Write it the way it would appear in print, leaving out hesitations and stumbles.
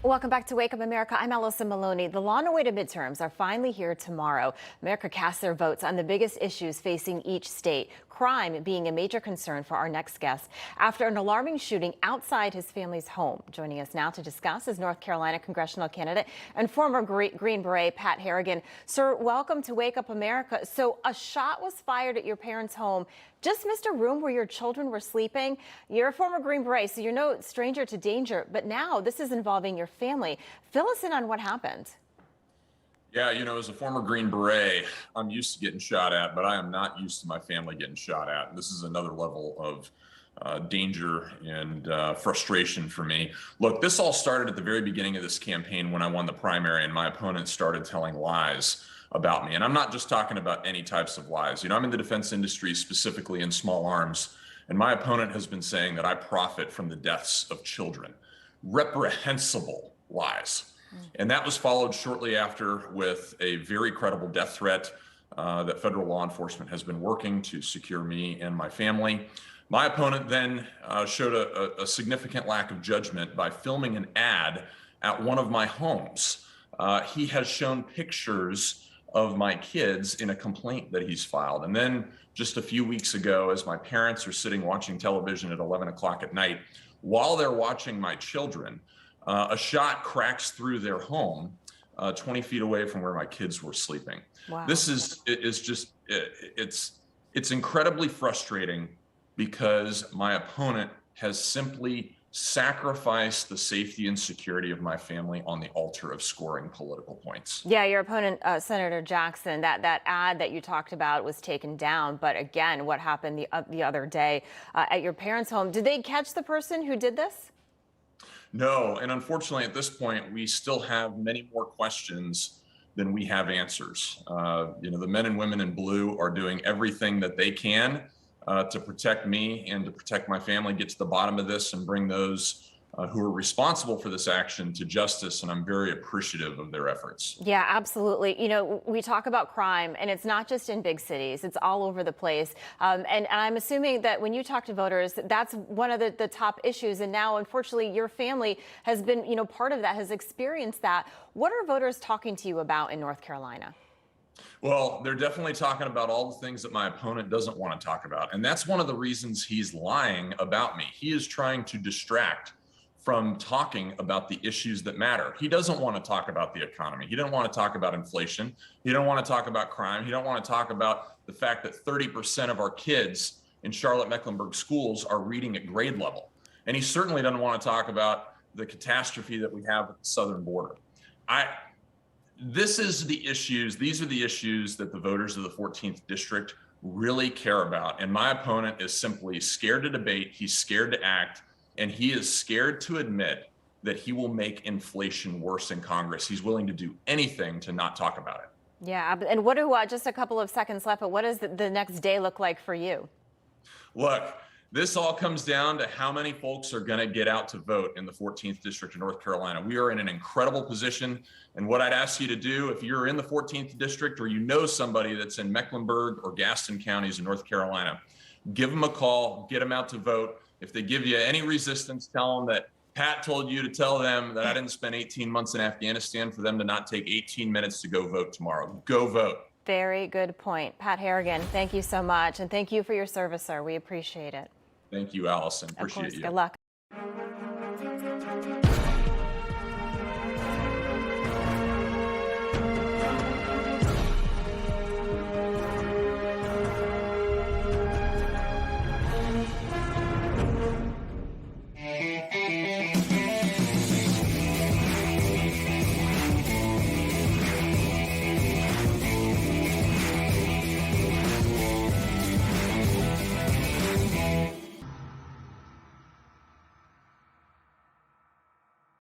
Welcome back to Wake Up America. I'm Allison Maloney. The long-awaited midterms are finally here tomorrow. America casts their votes on the biggest issues facing each state, crime being a major concern for our next guest after an alarming shooting outside his family's home. Joining us now to discuss is North Carolina congressional candidate and former Green Beret Pat Harrigan. Sir, welcome to Wake Up America. So a shot was fired at your parents' home. Just missed a room where your children were sleeping. You're a former Green Beret, so you're no stranger to danger. But now this is involving your family. Fill us in on what happened. Yeah, as a former Green Beret, I'm used to getting shot at, but I am not used to my family getting shot at. This is another level of danger and frustration for me. Look, this all started at the very beginning of this campaign when I won the primary and my opponent started telling lies about me. And I'm not just talking about any types of lies. I'm in the defense industry, specifically in small arms, and my opponent has been saying that I profit from the deaths of children. Reprehensible lies. And that was followed shortly after with a very credible death threat that federal law enforcement has been working to secure me and my family. My opponent then showed a significant lack of judgment by filming an ad at one of my homes. He has shown pictures of my kids in a complaint that he's filed. And then just a few weeks ago, as my parents are sitting watching television at 11 o'clock at night, while they're watching my children, a shot cracks through their home 20 feet away from where my kids were sleeping. Wow. This is it's incredibly frustrating because my opponent has simply sacrificed the safety and security of my family on the altar of scoring political points. Yeah, your opponent, Senator Jackson, that ad that you talked about was taken down. But again, what happened the other day at your parents' home? Did they catch the person who did this? No, and unfortunately at this point, we still have many more questions than we have answers. The men and women in blue are doing everything that they can to protect me and to protect my family, get to the bottom of this and bring those who are responsible for this action to justice. And I'm very appreciative of their efforts. Yeah, absolutely. We talk about crime, and it's not just in big cities. It's all over the place. And I'm assuming that when you talk to voters, that's one of the top issues. And now, unfortunately, your family has been, part of that, has experienced that. What are voters talking to you about in North Carolina? Well, they're definitely talking about all the things that my opponent doesn't want to talk about. And that's one of the reasons he's lying about me. He is trying to distract from talking about the issues that matter. He doesn't want to talk about the economy. He doesn't want to talk about inflation. He don't want to talk about crime. He don't want to talk about the fact that 30% of our kids in Charlotte-Mecklenburg schools are reading at grade level. And he certainly doesn't want to talk about the catastrophe that we have at the southern border. These are the issues that the voters of the 14th district really care about. And my opponent is simply scared to debate. He's scared to act. And he is scared to admit that he will make inflation worse in Congress. He's willing to do anything to not talk about it. Yeah. And just a couple of seconds left, but what does the next day look like for you? Look, this all comes down to how many folks are going to get out to vote in the 14th district of North Carolina. We are in an incredible position. And what I'd ask you to do, if you're in the 14th district or somebody that's in Mecklenburg or Gaston counties in North Carolina, give them a call, get them out to vote. If they give you any resistance, tell them that Pat told you to tell them that I didn't spend 18 months in Afghanistan for them to not take 18 minutes to go vote tomorrow. Go vote. Very good point. Pat Harrigan, thank you so much. And thank you for your service, sir. We appreciate it. Thank you, Allison. Of Appreciate course. you. Good luck.